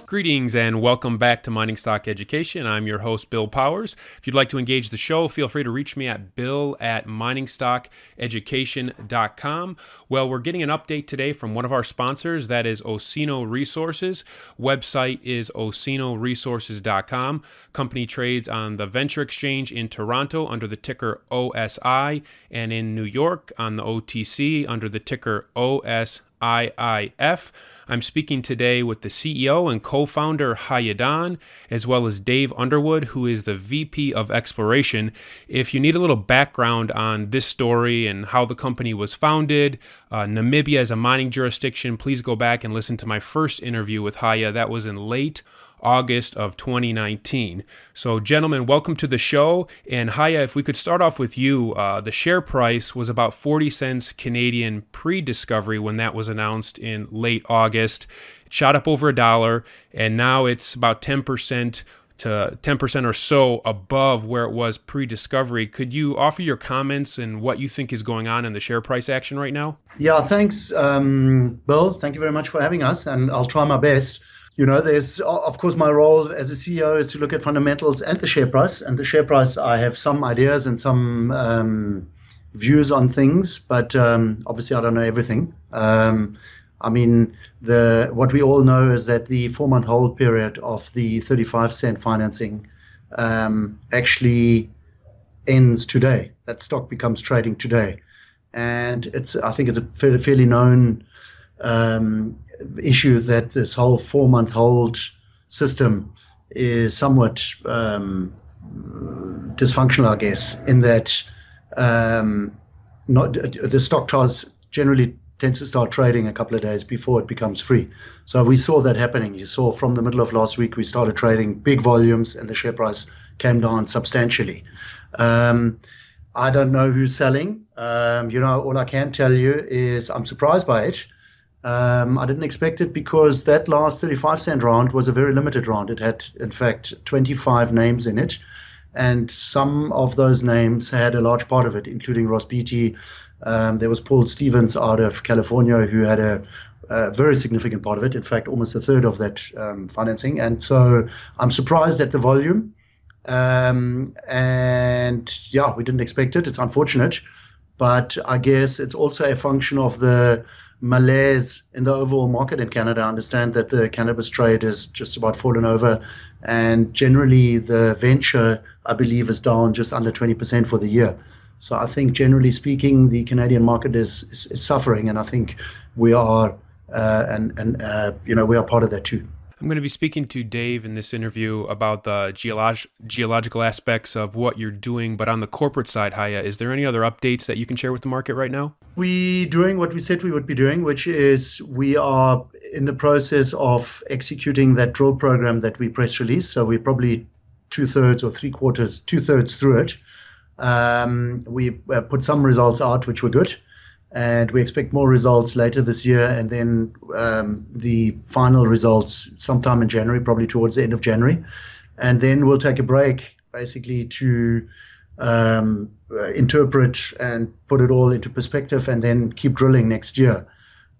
Greetings and welcome back to Mining Stock Education. I'm your host, Bill Powers. If you'd like to engage the show, feel free to reach me at bill@MiningStockEducation.com. Well, we're getting an update today from one of our sponsors, that is Osino Resources. Website is OsinoResources.com. Company trades on the Venture Exchange in Toronto under the ticker OSI and in New York on the OTC under the ticker OSIIF. I'm speaking today with the CEO and co-founder Heye Daun, as well as Dave Underwood, who is the VP of Exploration. If you need a little background on this story and how the company was founded, Namibia as a mining jurisdiction, please go back and listen to my first interview with Heye. That was in late August of 2019. So, gentlemen, welcome to the show. And Heye, if we could start off with you, the share price was about 40 cents Canadian pre-discovery when that was announced in late August. It shot up over $1, and now it's about 10% to 10% or so above where it was pre-discovery. Could you offer your comments and what you think is going on in the share price action right now? Yeah, thanks, Bill. Thank you very much for having us, and I'll try my best. You know, there's, of course, my role as a CEO is to look at fundamentals and the share price. And the share price, I have some ideas and some views on things, but obviously I don't know everything. I mean, what we all know is that the 4-month hold period of the 35-cent financing actually ends today. That stock becomes trading today. And I think it's a fairly known issue that this whole 4-month hold system is somewhat dysfunctional, I guess, in that the stock generally tends to start trading a couple of days before it becomes free. So we saw that happening. You saw from the middle of last week, we started trading big volumes and the share price came down substantially. I don't know who's selling. All I can tell you is I'm surprised by it. I didn't expect it because that last 35-cent round was a very limited round. It had, in fact, 25 names in it, and some of those names had a large part of it, including Ross Beatty. There was Paul Stevens out of California who had a very significant part of it, in fact, almost a third of that financing. And so I'm surprised at the volume. And yeah, we didn't expect it. It's unfortunate, but I guess it's also a function of the malaise in the overall market in Canada. I understand that the cannabis trade has just about fallen over, and generally the venture, I believe, is down just under 20% for the year. So I think, generally speaking, the Canadian market is suffering, and I think we are, we are part of that too. I'm going to be speaking to Dave in this interview about the geological aspects of what you're doing, but on the corporate side, Heye, is there any other updates that you can share with the market right now? We're doing what we said we would be doing, which is we are in the process of executing that drill program that we press released. So we're probably two-thirds through it. We put some results out, which were good. And we expect more results later this year, and then the final results sometime in January, probably towards the end of January. And then we'll take a break, basically, to interpret and put it all into perspective, and then keep drilling next year.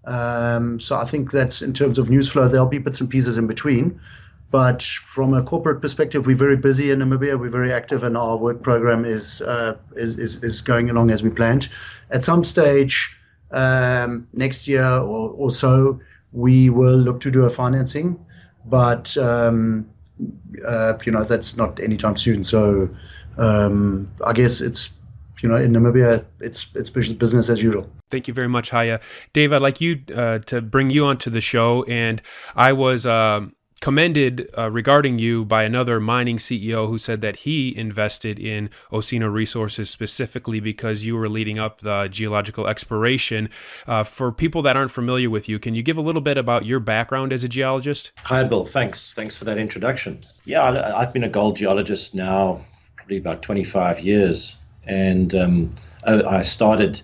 So I think that's in terms of news flow. There'll be bits and pieces in between. But from a corporate perspective, we're very busy in Namibia. We're very active, and our work program is going along as we planned. At some stage next year or so, we will look to do a financing, but that's not anytime soon. So I guess it's in Namibia, it's business as usual. Thank you very much, Heye. Dave, I'd like you to bring you onto the show, and I was commended regarding you by another mining CEO who said that he invested in Osino Resources specifically because you were leading up the geological exploration. For people that aren't familiar with you, can you give a little bit about your background as a geologist? Hi, Bill. Thanks for that introduction. Yeah, I've been a gold geologist now probably about 25 years. And I started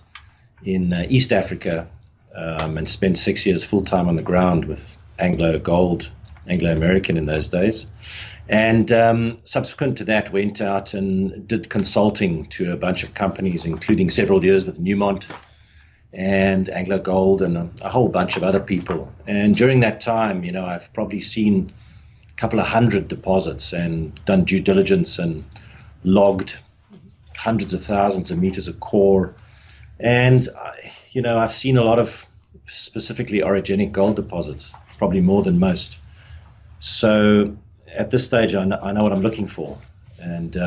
in East Africa and spent 6 years full-time on the ground with Anglo-American in those days. And subsequent to that, went out and did consulting to a bunch of companies, including several years with Newmont and AngloGold and a whole bunch of other people. And during that time, I've probably seen couple of hundred deposits and done due diligence and logged hundreds of thousands of meters of core. And, I've seen a lot of specifically orogenic gold deposits, probably more than most. So at this stage, I know what I'm looking for. And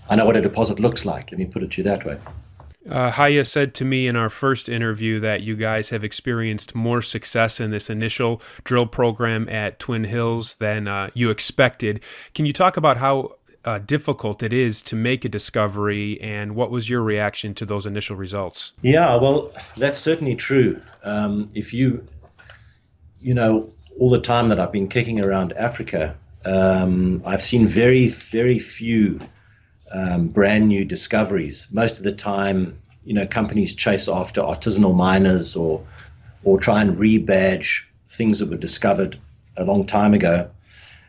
I know what a deposit looks like. Let me put it to you that way. Heye said to me in our first interview that you guys have experienced more success in this initial drill program at Twin Hills than you expected. Can you talk about how difficult it is to make a discovery, and what was your reaction to those initial results? Yeah, well, that's certainly true. If all the time that I've been kicking around Africa, I've seen very, very few brand new discoveries. Most of the time, companies chase after artisanal miners or try and rebadge things that were discovered a long time ago.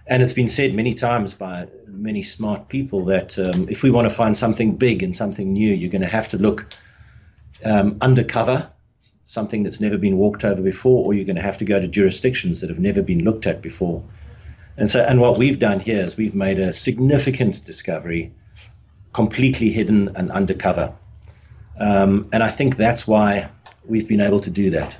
And it's been said many times by many smart people that if we want to find something big and something new, you're going to have to look undercover, something that's never been walked over before, or you're going to have to go to jurisdictions that have never been looked at before. And what we've done here is we've made a significant discovery completely hidden and undercover. And I think that's why we've been able to do that,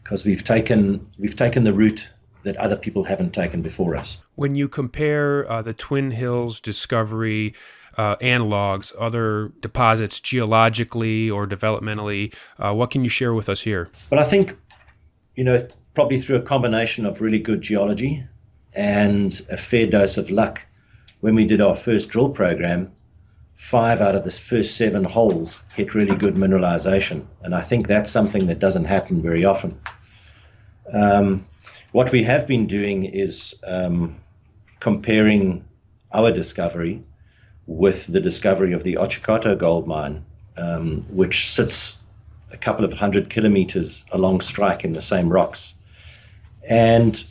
because we've taken the route that other people haven't taken before us. When you compare the Twin Hills discovery analogs, other deposits geologically or developmentally, what can you share with us here? Well, I think, probably through a combination of really good geology and a fair dose of luck, when we did our first drill program, 5 out of the first 7 holes hit really good mineralization. And I think that's something that doesn't happen very often. What we have been doing is comparing our discovery with the discovery of the Auryx gold mine, which sits a couple of 100 kilometers along strike in the same rocks. And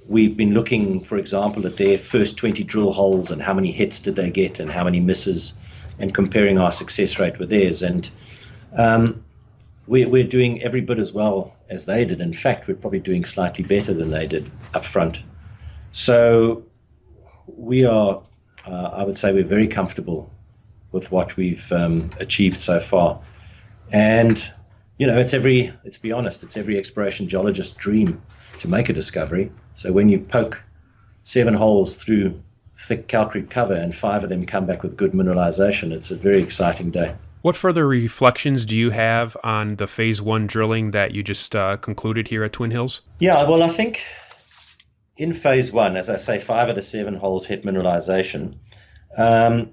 we've been looking, for example, at their first 20 drill holes and how many hits did they get and how many misses, and comparing our success rate with theirs. And we're doing every bit as well as they did. In fact, we're probably doing slightly better than they did up front. So we are, I would say we're very comfortable with what we've achieved so far. And, let's be honest, it's every exploration geologist's dream to make a discovery. So when you poke 7 holes through thick calcary cover and 5 of them come back with good mineralization, it's a very exciting day. What further reflections do you have on the phase 1 drilling that you just concluded here at Twin Hills? Yeah, well, I think in phase 1, as I say, 5 of the 7 holes hit mineralization. And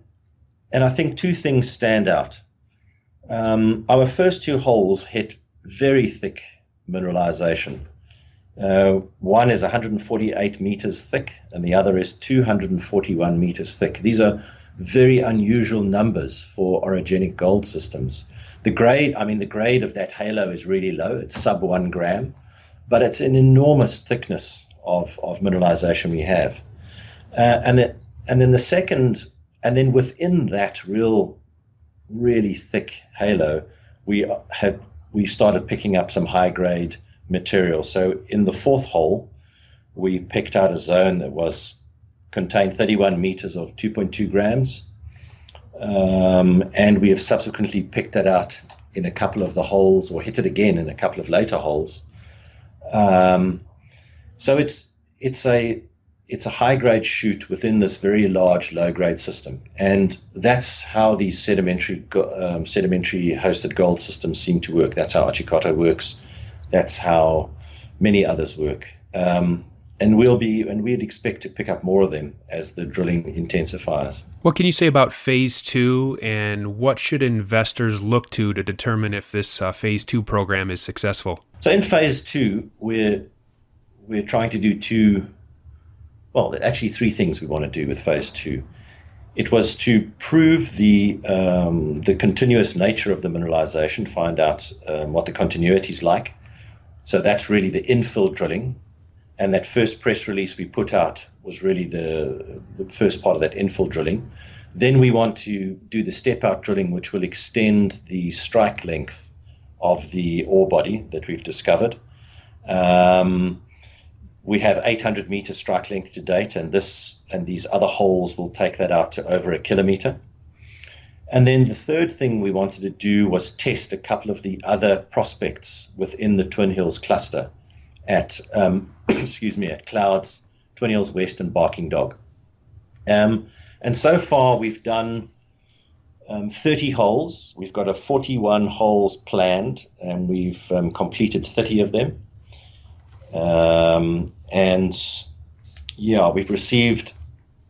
I think 2 things stand out. Our first 2 holes hit very thick mineralization. One is 148 meters thick and the other is 241 meters thick. These are very unusual numbers for orogenic gold systems. The grade of that halo is really low. It's sub 1 gram, but it's an enormous thickness of mineralization we have. And then the second, and then within that really thick halo, we started picking up some high grade material. So in the 4th hole, we picked out a zone that contained 31 meters of 2.2 grams. And we have subsequently picked that out in a couple of the holes, or hit it again in a couple of later holes. So it's a high grade shoot within this very large low grade system. And that's how these sedimentary hosted gold systems seem to work. That's how Auryx works. That's how many others work. And we'd expect to pick up more of them as the drilling intensifies. What can you say about phase 2, and what should investors look to determine if this phase 2 program is successful? So in phase 2, we're trying to do 3 things we want to do with phase 2. It was to prove the continuous nature of the mineralization, find out what the continuity is like. So that's really the infill drilling. And that first press release we put out was really the first part of that infill drilling. Then we want to do the step-out drilling, which will extend the strike length of the ore body that we've discovered. We have 800 meters strike length to date, and these other holes will take that out to over 1 kilometer. And then the third thing we wanted to do was test a couple of the other prospects within the Twin Hills cluster at at Clouds, Twin Hills West, and Barking Dog. And so far we've done 30 holes. We've got 41 holes planned, and we've completed 30 of them. We've received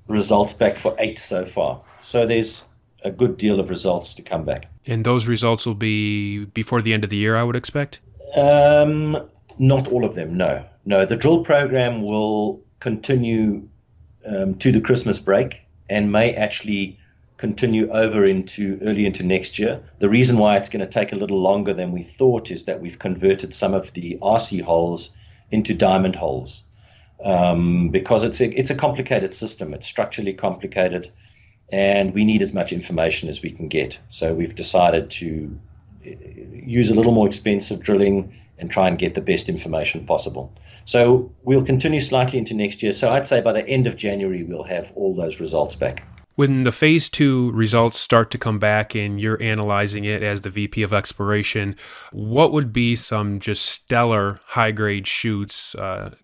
results back for 8 so far. So there's a good deal of results to come back. And those results will be before the end of the year, I would expect? Not all of them, no. No, the drill program will continue to the Christmas break and may actually continue over early into next year. The reason why it's going to take a little longer than we thought is that we've converted some of the RC holes into diamond holes because it's a complicated system. It's structurally complicated, and we need as much information as we can get. So we've decided to use a little more expensive drilling and try and get the best information possible. So we'll continue slightly into next year. So I'd say by the end of January, we'll have all those results back. When the phase 2 results start to come back and you're analyzing it as the VP of Exploration, what would be some just stellar high-grade shoots,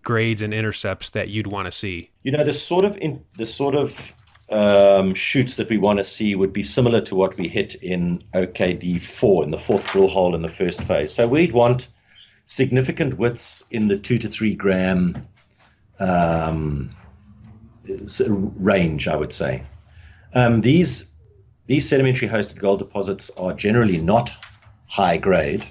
grades and intercepts that you'd want to see? You know, the sort of shoots that we want to see would be similar to what we hit in OKD4, in the 4th drill hole in the first phase. So we'd want significant widths in the 2 to 3 gram range, I would say. These sedimentary hosted gold deposits are generally not high grade,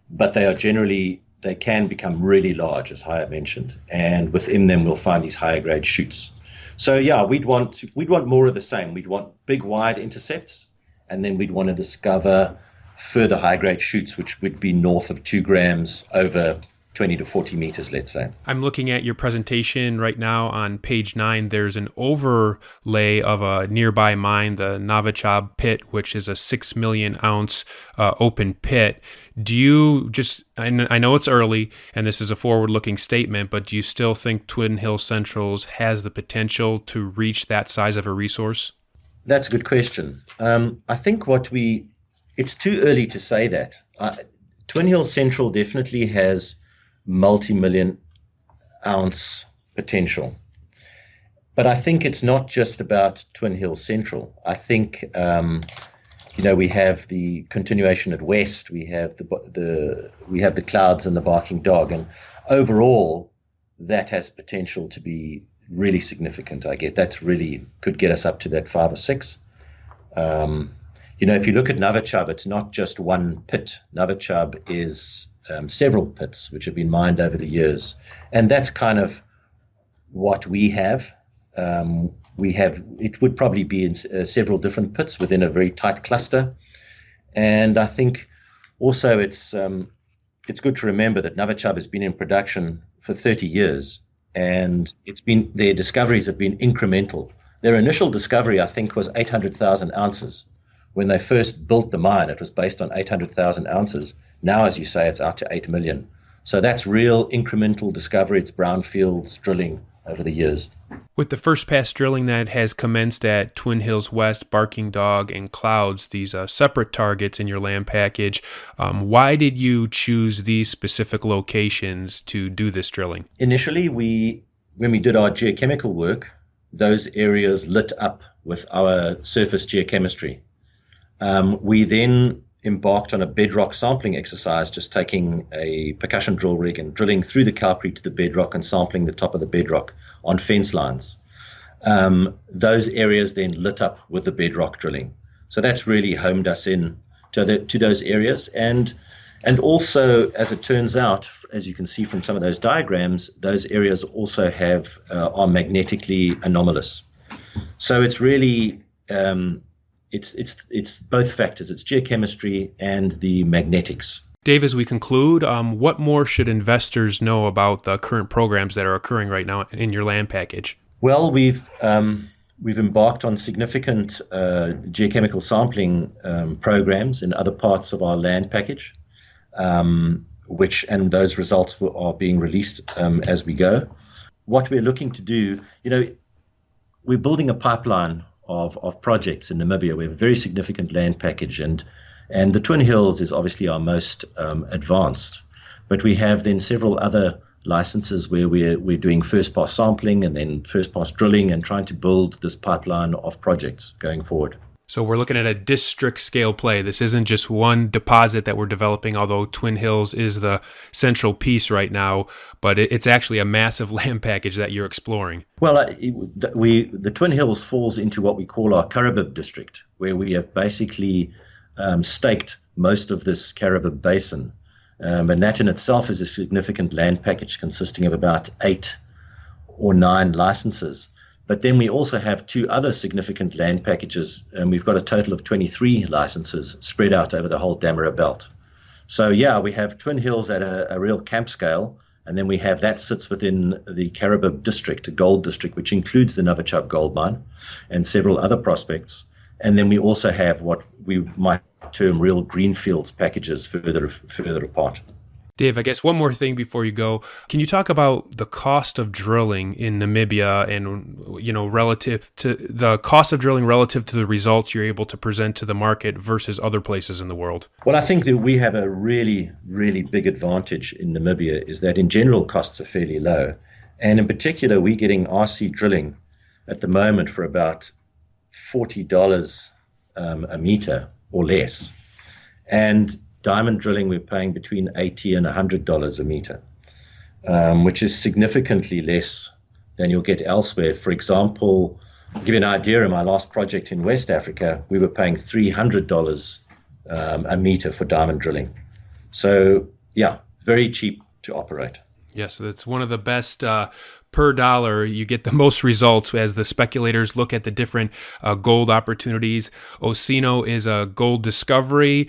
but they can become really large, as Heye mentioned, and within them we'll find these higher grade shoots. So yeah, we'd want more of the same. We'd want big wide intercepts, and then we'd want to discover further high grade shoots, which would be north of 2 grams over 20 to 40 meters, let's say. I'm looking at your presentation right now on page 9. There's an overlay of a nearby mine, the Navachab pit, which is a 6 million ounce open pit. Do you I know it's early and this is a forward-looking statement, but do you still think Twin Hills Centrals has the potential to reach that size of a resource? That's a good question. I think it's too early to say that. Twin Hills Central definitely has multi-million ounce potential. But I think it's not just about Twin Hills Central. I think we have the continuation at West, we have the Clouds and the Barking Dog, and overall that has potential to be really significant. I guess that's really could get us up to that 5 or 6. If you look at Navachab, it's not just one pit. Navachab is several pits which have been mined over the years, and that's kind of what we have. It would probably be in several different pits within a very tight cluster, and I think also it's good to remember that Navachab has been in production for 30 years, and their discoveries have been incremental. Their initial discovery, I think, was 800,000 ounces. When they first built the mine, it was based on 800,000 ounces. Now, as you say, it's out to 8 million. So that's real incremental discovery. It's brownfields drilling over the years. With the first pass drilling that has commenced at Twin Hills West, Barking Dog, and Clouds, these separate targets in your land package, why did you choose these specific locations to do this drilling? Initially, when we did our geochemical work, those areas lit up with our surface geochemistry. We then embarked on a bedrock sampling exercise, just taking a percussion drill rig and drilling through the Calcrete to the bedrock and sampling the top of the bedrock on fence lines. Those areas then lit up with the bedrock drilling. So that's really homed us in to those areas. And also, as it turns out, as you can see from some of those diagrams, those areas also are magnetically anomalous. So it's really it's both factors. It's geochemistry and the magnetics. Dave, as we conclude, what more should investors know about the current programs that are occurring right now in your land package? Well, we've embarked on significant geochemical sampling programs in other parts of our land package. and those results are being released as we go. What we're looking to do, we're building a pipeline of projects in Namibia. We have a very significant land package, and the Twin Hills is obviously our most advanced. But we have then several other licenses where we're doing first pass sampling and then first pass drilling and trying to build this pipeline of projects going forward. So we're looking at a district scale play. This isn't just one deposit that we're developing, although Twin Hills is the central piece right now, but it's actually a massive land package that you're exploring. Well, the Twin Hills falls into what we call our Karibib district, where we have basically staked most of this Karibib basin. And that in itself is a significant land package consisting of about 8 or 9 licenses. But then we also have 2 other significant land packages, and we've got a total of 23 licenses spread out over the whole Damara belt. So yeah, we have Twin Hills at a real camp scale, and then we have that sits within the Karibib district, a gold district, which includes the Novichok gold mine and several other prospects. And then we also have what we might term real greenfields packages further apart. Dave, I guess one more thing before you go. Can you talk about the cost of drilling in Namibia and, relative to the cost of drilling relative to the results you're able to present to the market versus other places in the world? Well, I think that we have a really, really big advantage in Namibia is that in general costs are fairly low. And in particular, we're getting RC drilling at the moment for about $40 a meter or less. And diamond drilling, we're paying between $80 and $100 a meter, which is significantly less than you'll get elsewhere. For example, to give you an idea, in my last project in West Africa, we were paying $300 a meter for diamond drilling. So, yeah, very cheap to operate. Yes, that's one of the best per dollar. You get the most results as the speculators look at the different gold opportunities. Osino is a gold discovery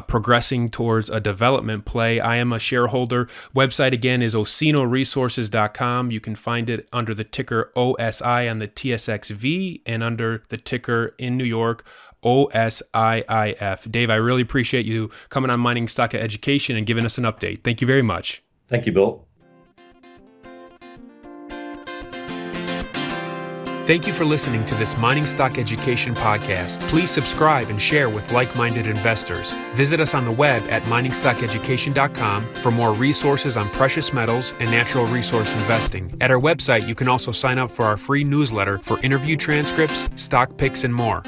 progressing towards a development play. I am a shareholder. Website again is OsinoResources.com. You can find it under the ticker OSI on the TSXV and under the ticker in New York, OSIIF. Dave, I really appreciate you coming on Mining Stock Education and giving us an update. Thank you very much. Thank you, Bill. Thank you for listening to this Mining Stock Education podcast. Please subscribe and share with like-minded investors. Visit us on the web at MiningStockEducation.com for more resources on precious metals and natural resource investing. At our website, you can also sign up for our free newsletter for interview transcripts, stock picks, and more.